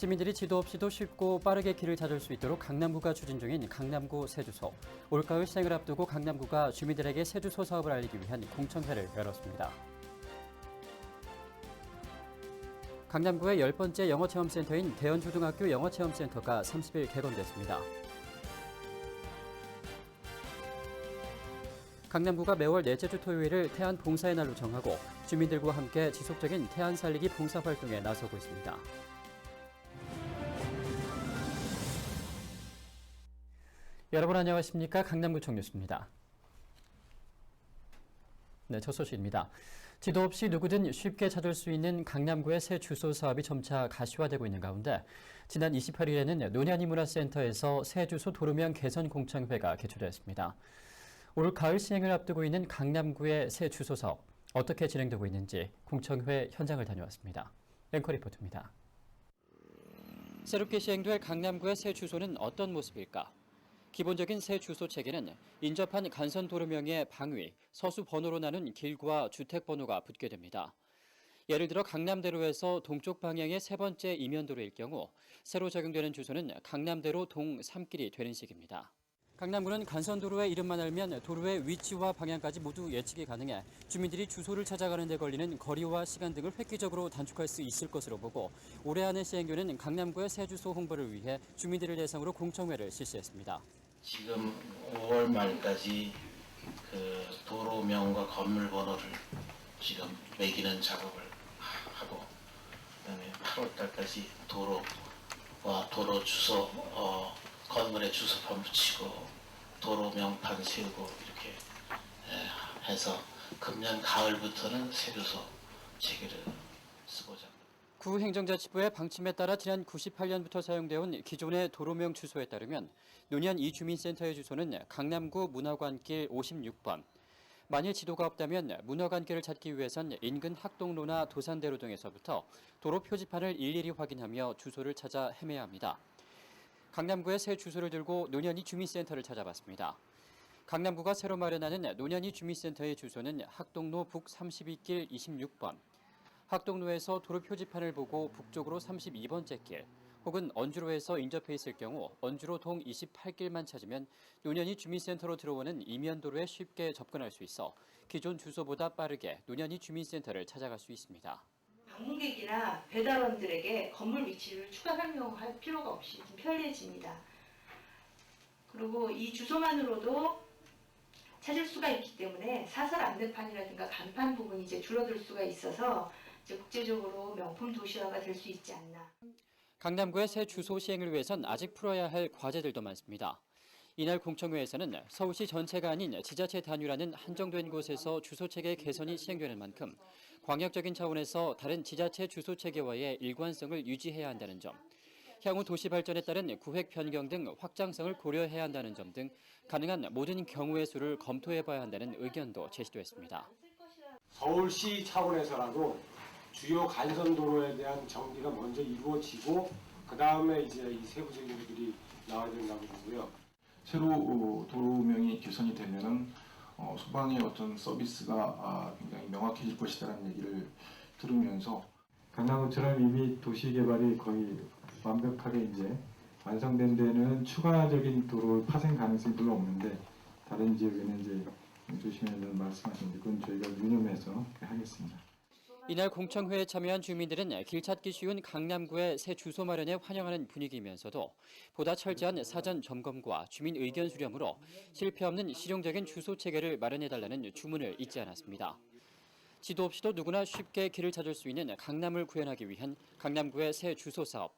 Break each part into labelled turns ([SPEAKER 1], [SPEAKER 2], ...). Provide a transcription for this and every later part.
[SPEAKER 1] 시민들이 지도 없이도 쉽고 빠르게 길을 찾을 수 있도록 강남구가 추진 중인 강남구 새 주소. 올가을 시행을 앞두고 강남구가 주민들에게 새 주소 사업을 알리기 위한 공청회를 열었습니다. 강남구의 10번째 영어체험센터인 대연초등학교 영어체험센터가 30일 개건됐습니다. 강남구가 매월 넷째 주 토요일을 태안 봉사의 날로 정하고 주민들과 함께 지속적인 태안 살리기 봉사 활동에 나서고 있습니다. 여러분 안녕하십니까? 강남구청 뉴스입니다. 네, 첫 소식입니다. 지도 없이 누구든 쉽게 찾을 수 있는 강남구의 새 주소 사업이 점차 가시화되고 있는 가운데 지난 28일에는 논현이 문화센터에서 새 주소 도로명 개선 공청회가 개최됐습니다. 올 가을 시행을 앞두고 있는 강남구의 새 주소 사업 어떻게 진행되고 있는지 공청회 현장을 다녀왔습니다. 앵커 리포트입니다. 새롭게 시행될 강남구의 새 주소는 어떤 모습일까? 기본적인 새 주소 체계는 인접한 간선 도로명의 방위, 서수 번호로 나눈 길과 주택 번호가 붙게 됩니다. 예를 들어 강남대로에서 동쪽 방향의 세 번째 이면도로일 경우 새로 적용되는 주소는 강남대로 동 3길이 되는 식입니다. 강남구는 간선도로의 이름만 알면 도로의 위치와 방향까지 모두 예측이 가능해 주민들이 주소를 찾아가는 데 걸리는 거리와 시간 등을 획기적으로 단축할 수 있을 것으로 보고 올해 안에 시행되는 강남구의 새 주소 홍보를 위해 주민들을 대상으로 공청회를 실시했습니다.
[SPEAKER 2] 지금 5월 말까지 그 도로명과 건물 번호를 지금 매기는 작업을 하고 그다음에 8월 달까지 도로와 도로 주소 건물에 주소판 붙이고 도로명판 세우고 이렇게 해서 금년 가을부터는 새 주소 체계를 쓰고자 합니다.
[SPEAKER 1] 구 행정자치부의 방침에 따라 지난 98년부터 사용되어 온 기존의 도로명 주소에 따르면 논현 이주민센터의 주소는 강남구 문화관길 56번. 만일 지도가 없다면 문화관길을 찾기 위해선 인근 학동로나 도산대로 등에서부터 도로 표지판을 일일이 확인하며 주소를 찾아 헤매야 합니다. 강남구의 새 주소를 들고 논현이 주민센터를 찾아봤습니다. 강남구가 새로 마련하는 논현이 주민센터의 주소는 학동로 북 32길 26번. 학동로에서 도로 표지판을 보고 북쪽으로 32번째 길, 혹은 언주로에서 인접해 있을 경우 언주로 동 28길만 찾으면 논현이 주민센터로 들어오는 이면도로에 쉽게 접근할 수 있어 기존 주소보다 빠르게 논현이 주민센터를 찾아갈 수 있습니다.
[SPEAKER 3] 방문객이나 배달원들에게 건물 위치를 추가 설명할 필요가 없이 좀 편리해집니다. 그리고 이 주소만으로도 찾을 수가 있기 때문에 사설 안내판이라든가 간판 부분이 이제 줄어들 수가 있어서 이제 국제적으로 명품 도시화가 될 수 있지 않나.
[SPEAKER 1] 강남구의 새 주소 시행을 위해선 아직 풀어야 할 과제들도 많습니다. 이날 공청회에서는 서울시 전체가 아닌 지자체 단위라는 한정된 곳에서 주소 체계 개선이 시행되는 만큼 광역적인 차원에서 다른 지자체 주소 체계와의 일관성을 유지해야 한다는 점, 향후 도시 발전에 따른 구획 변경 등 확장성을 고려해야 한다는 점 등 가능한 모든 경우의 수를 검토해봐야 한다는 의견도 제시됐습니다.
[SPEAKER 4] 서울시 차원에서라도 주요 간선도로에 대한 정비가 먼저 이루어지고 그 다음에 이제 이 세부적인 것들이 나와야 된다고 보고요.
[SPEAKER 5] 새로 도로명이 개선이 되면은 소방의 어떤 서비스가 굉장히 명확해질 것이다라는 얘기를 들으면서
[SPEAKER 6] 강남구처럼 이미 도시 개발이 거의 완벽하게 이제 완성된 데는 추가적인 도로 파생 가능성이 별로 없는데 다른 지역에는 이제 조심해야 되는 말씀하셨는데 그건 저희가 유념해서 하겠습니다.
[SPEAKER 1] 이날 공청회에 참여한 주민들은 길 찾기 쉬운 강남구의 새 주소 마련에 환영하는 분위기이면서도 보다 철저한 사전 점검과 주민 의견 수렴으로 실패 없는 실용적인 주소 체계를 마련해달라는 주문을 잊지 않았습니다. 지도 없이도 누구나 쉽게 길을 찾을 수 있는 강남을 구현하기 위한 강남구의 새 주소 사업.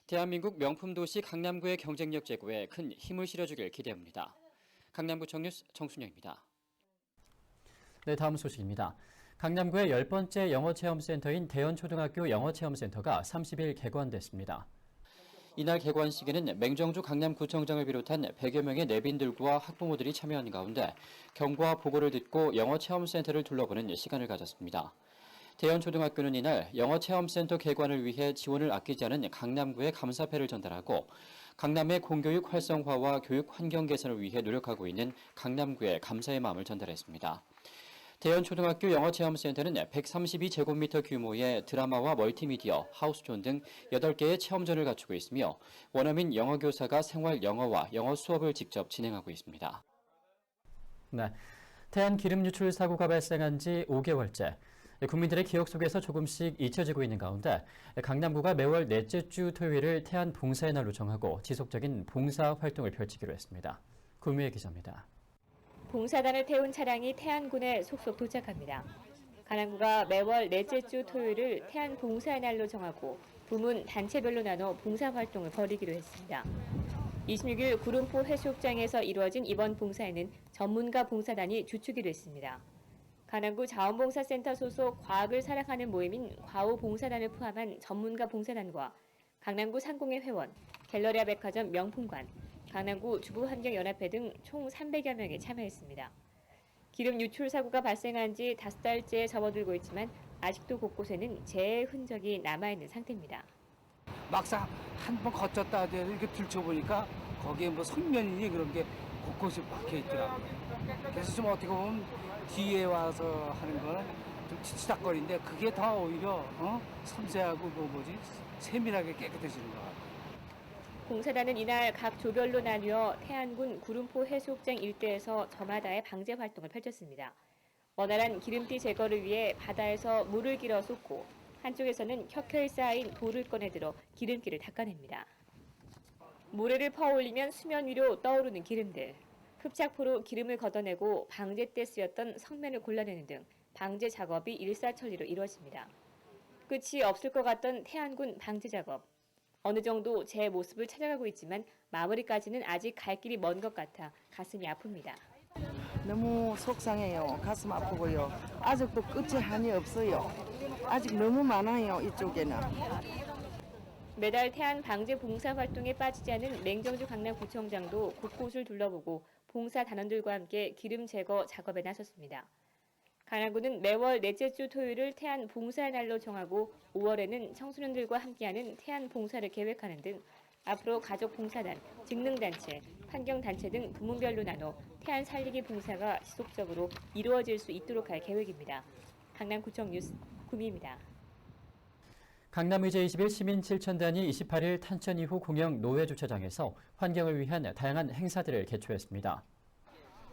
[SPEAKER 1] 대한민국 명품 도시 강남구의 경쟁력 제고에 큰 힘을 실어주길 기대합니다. 강남구청 뉴스 정순영입니다. 네, 다음 소식입니다. 강남구의 10번째 영어체험센터인 대연초등학교 영어체험센터가 30일 개관됐습니다. 이날 개관식에는 맹정주 강남구청장을 비롯한 100여 명의 내빈들과 학부모들이 참여한 가운데 경과 보고를 듣고 영어체험센터를 둘러보는 시간을 가졌습니다. 대연초등학교는 이날 영어체험센터 개관을 위해 지원을 아끼지 않은 강남구에 감사패를 전달하고 강남의 공교육 활성화와 교육 환경 개선을 위해 노력하고 있는 강남구에 감사의 마음을 전달했습니다. 대연초등학교 영어체험센터는 132제곱미터 규모의 드라마와 멀티미디어, 하우스존 등 8개의 체험전을 갖추고 있으며 원어민 영어교사가 생활 영어와 영어 수업을 직접 진행하고 있습니다. 네, 태안 기름 유출 사고가 발생한 지 5개월째. 국민들의 기억 속에서 조금씩 잊혀지고 있는 가운데 강남구가 매월 넷째 주 토요일을 태안 봉사의 날로 정하고 지속적인 봉사 활동을 펼치기로 했습니다. 구미애 기자입니다.
[SPEAKER 7] 봉사단을 태운 차량이 태안군에 속속 도착합니다. 강남구가 매월 넷째 주 토요일을 태안 봉사의 날로 정하고 부문 단체별로 나눠 봉사활동을 벌이기로 했습니다. 26일 구름포 해수욕장에서 이루어진 이번 봉사에는 전문가 봉사단이 주축이 됐습니다. 강남구 자원봉사센터 소속 과학을 사랑하는 모임인 과오봉사단을 포함한 전문가 봉사단과 강남구 상공회 회원, 갤러리아 백화점 명품관, 강남구 주부환경연합회 등 총 300여 명이 참여했습니다. 기름 유출 사고가 발생한 지 5달째에 접어들고 있지만 아직도 곳곳에는 재해 흔적이 남아있는 상태입니다.
[SPEAKER 8] 막상 한 번 거쳤다 하더라도 이렇게 들춰보니까 거기에 뭐 성면이니 그런 게 곳곳이 박혀 있더라고요. 그래서 좀 어떻게 보면 뒤에 와서 하는 거는 좀 치치닥거리는데 그게 더 오히려 섬세하고 세밀하게 깨끗해지는 것 같아요.
[SPEAKER 7] 봉사단은 이날 각 조별로 나뉘어 태안군 구름포 해수욕장 일대에서 저마다의 방제 활동을 펼쳤습니다. 원활한 기름띠 제거를 위해 바다에서 물을 길어 쏟고 한쪽에서는 켜켜이 쌓인 돌을 꺼내 들어 기름기를 닦아냅니다. 모래를 퍼올리면 수면 위로 떠오르는 기름들. 흡착포로 기름을 걷어내고 방제 때 쓰였던 성면을 골라내는 등 방제 작업이 일사천리로 이루어집니다. 끝이 없을 것 같던 태안군 방제 작업. 어느 정도 제 모습을 찾아가고 있지만 마무리까지는 아직 갈 길이 먼 것 같아 가슴이 아픕니다.
[SPEAKER 9] 너무 속상해요. 가슴 아프고요. 아직도 끝이 한이 없어요. 아직 너무 많아요, 이쪽에는.
[SPEAKER 7] 매달 태안 방제 봉사 활동에 빠지지 않은 맹정주 강남구청장도 곳곳을 둘러보고 봉사 단원들과 함께 기름 제거 작업에 나섰습니다. 강남구는 매월 넷째 주 토요일을 태안 봉사의 날로 정하고 5월에는 청소년들과 함께하는 태안 봉사를 계획하는 등 앞으로 가족 봉사단, 직능단체, 환경단체 등 부문별로 나눠 태안 살리기 봉사가 지속적으로 이루어질 수 있도록 할 계획입니다. 강남구청 뉴스 구미입니다.
[SPEAKER 1] 강남의제 21 시민실천단이 28일 탄천 이후 공영 노회주차장에서 환경을 위한 다양한 행사들을 개최했습니다.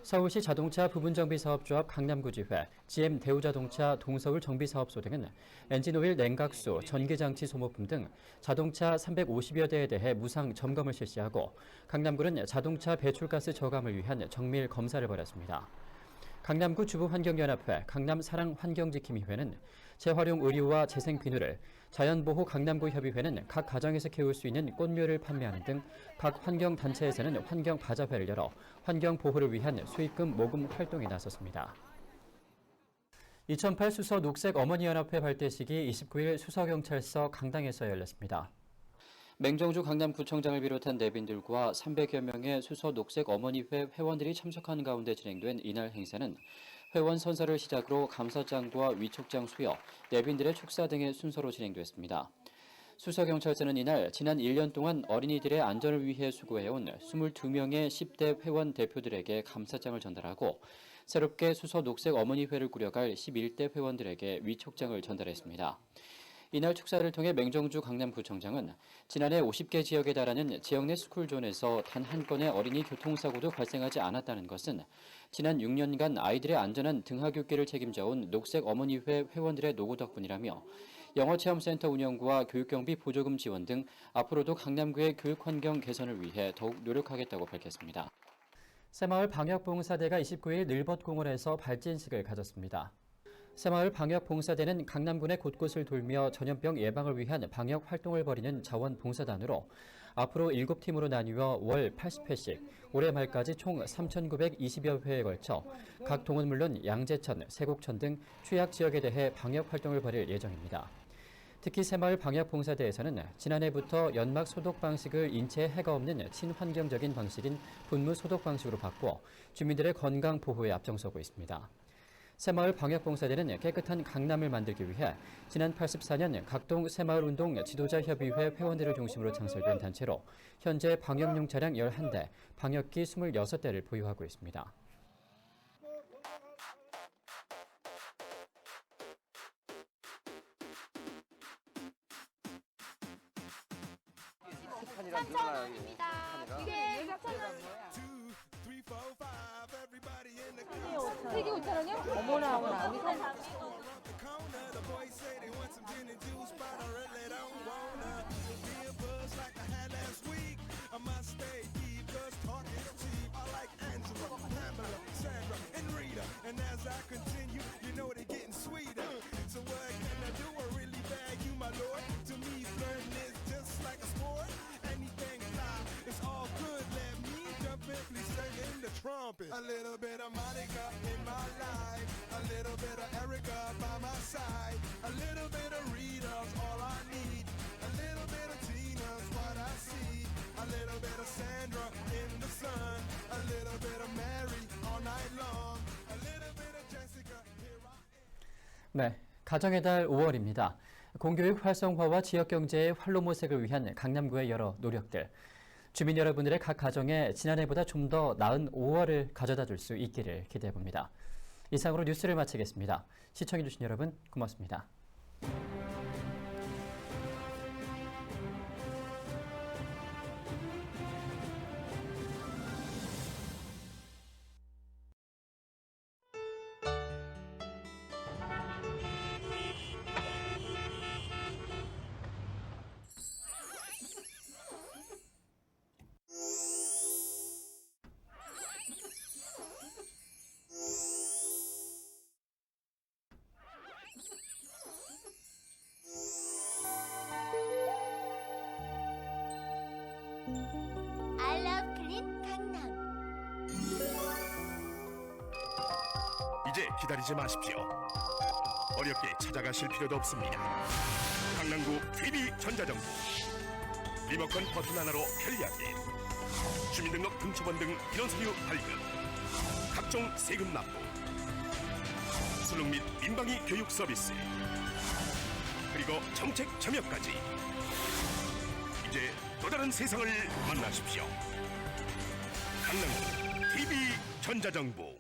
[SPEAKER 1] 서울시 자동차 부분정비사업조합 강남구지회, GM 대우자동차 동서울 정비사업소 등은 엔진오일 냉각수, 전기장치 소모품 등 자동차 350여 대에 대해 무상 점검을 실시하고 강남구는 자동차 배출가스 저감을 위한 정밀 검사를 벌였습니다. 강남구 주부환경연합회, 강남사랑환경지킴이회는 재활용 의류와 재생비누를, 자연보호 강남구 협의회는 각 가정에서 키울 수 있는 꽃묘를 판매하는 등 각 환경단체에서는 환경바자회를 열어 환경보호를 위한 수익금 모금 활동에 나섰습니다. 2008 수서 녹색 어머니연합회 발대식이 29일 수서경찰서 강당에서 열렸습니다. 맹정주 강남구청장을 비롯한 내빈들과 300여 명의 수서 녹색 어머니회 회원들이 참석한 가운데 진행된 이날 행사는 회원 선서를 시작으로 감사장과 위촉장 수여, 내빈들의 축사 등의 순서로 진행됐습니다. 수서경찰서는 이날 지난 1년 동안 어린이들의 안전을 위해 수고해온 22명의 10대 회원 대표들에게 감사장을 전달하고 새롭게 수서 녹색 어머니회를 꾸려갈 11대 회원들에게 위촉장을 전달했습니다. 이날 축사를 통해 맹정주 강남구청장은 지난해 50개 지역에 달하는 지역 내 스쿨존에서 단 한 건의 어린이 교통사고도 발생하지 않았다는 것은 지난 6년간 아이들의 안전한 등하굣길을 책임져온 녹색 어머니회 회원들의 노고 덕분이라며 영어체험센터 운영과 교육경비 보조금 지원 등 앞으로도 강남구의 교육환경 개선을 위해 더욱 노력하겠다고 밝혔습니다. 새마을 방역봉사대가 29일 늘벗공원에서 발진식을 가졌습니다. 새마을 방역봉사대는 강남군의 곳곳을 돌며 전염병 예방을 위한 방역 활동을 벌이는 자원봉사단으로 앞으로 7팀으로 나뉘어 월 80회씩 올해 말까지 총 3,920여 회에 걸쳐 각 동은 물론 양재천, 세곡천 등 취약 지역에 대해 방역 활동을 벌일 예정입니다. 특히 새마을 방역봉사대에서는 지난해부터 연막 소독 방식을 인체에 해가 없는 친환경적인 방식인 분무 소독 방식으로 바꿔 주민들의 건강 보호에 앞장서고 있습니다. 새마을 방역봉사대는 깨끗한 강남을 만들기 위해 지난 84년 각동 새마을운동 지도자협의회 회원들을 중심으로 창설된 단체로 현재 방역용 차량 11대, 방역기 26대를 보유하고 있습니다.
[SPEAKER 10] 판이랑 늘어나요. 이게
[SPEAKER 9] 3개 5,000원이요? 어머나 어머나.
[SPEAKER 11] And as I continue, you know they're getting sweeter. So what can I do? I really bag you, my lord. To me, flirting is just like a sport. Anything fly, it's all good. Let me jump in, please sing the trumpet. A little bit of Monica in my life. A little bit of Erica by my side. A little bit of Rita's all I need. A little bit of Tina's what I see. A little bit of Sandra in the sun. A little bit of Mary all night long. A little bit of Jessica, here I am.
[SPEAKER 1] 네, 가정의 달 5월입니다. 공교육 활성화와 지역경제의 활로모색을 위한 강남구의 여러 노력들. 주민 여러분들의 각 가정에 지난해보다 좀 더 나은 5월을 가져다 줄 수 있기를 기대해봅니다. 이상으로 뉴스를 마치겠습니다. 시청해주신 여러분 고맙습니다.
[SPEAKER 12] I love clean 강남.
[SPEAKER 11] 이제 기다리지 마십시오. 어렵게 찾아가실 필요도 없습니다. 강남구 TV전자정보 리모컨 버튼 하나로 편리하게 주민등록 등초본 등 인원서류 발급, 각종 세금 납부, 수능 및 민방위 교육 서비스, 그리고 정책 참여까지 이제 또 다른 세상을 만나십시오. 강남구 TV전자정보.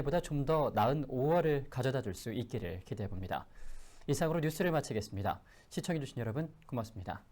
[SPEAKER 1] 보다 좀 더 나은 5월을 가져다 줄 수 있기를 기대해봅니다. 이상으로 뉴스를 마치겠습니다. 시청해주신 여러분 고맙습니다.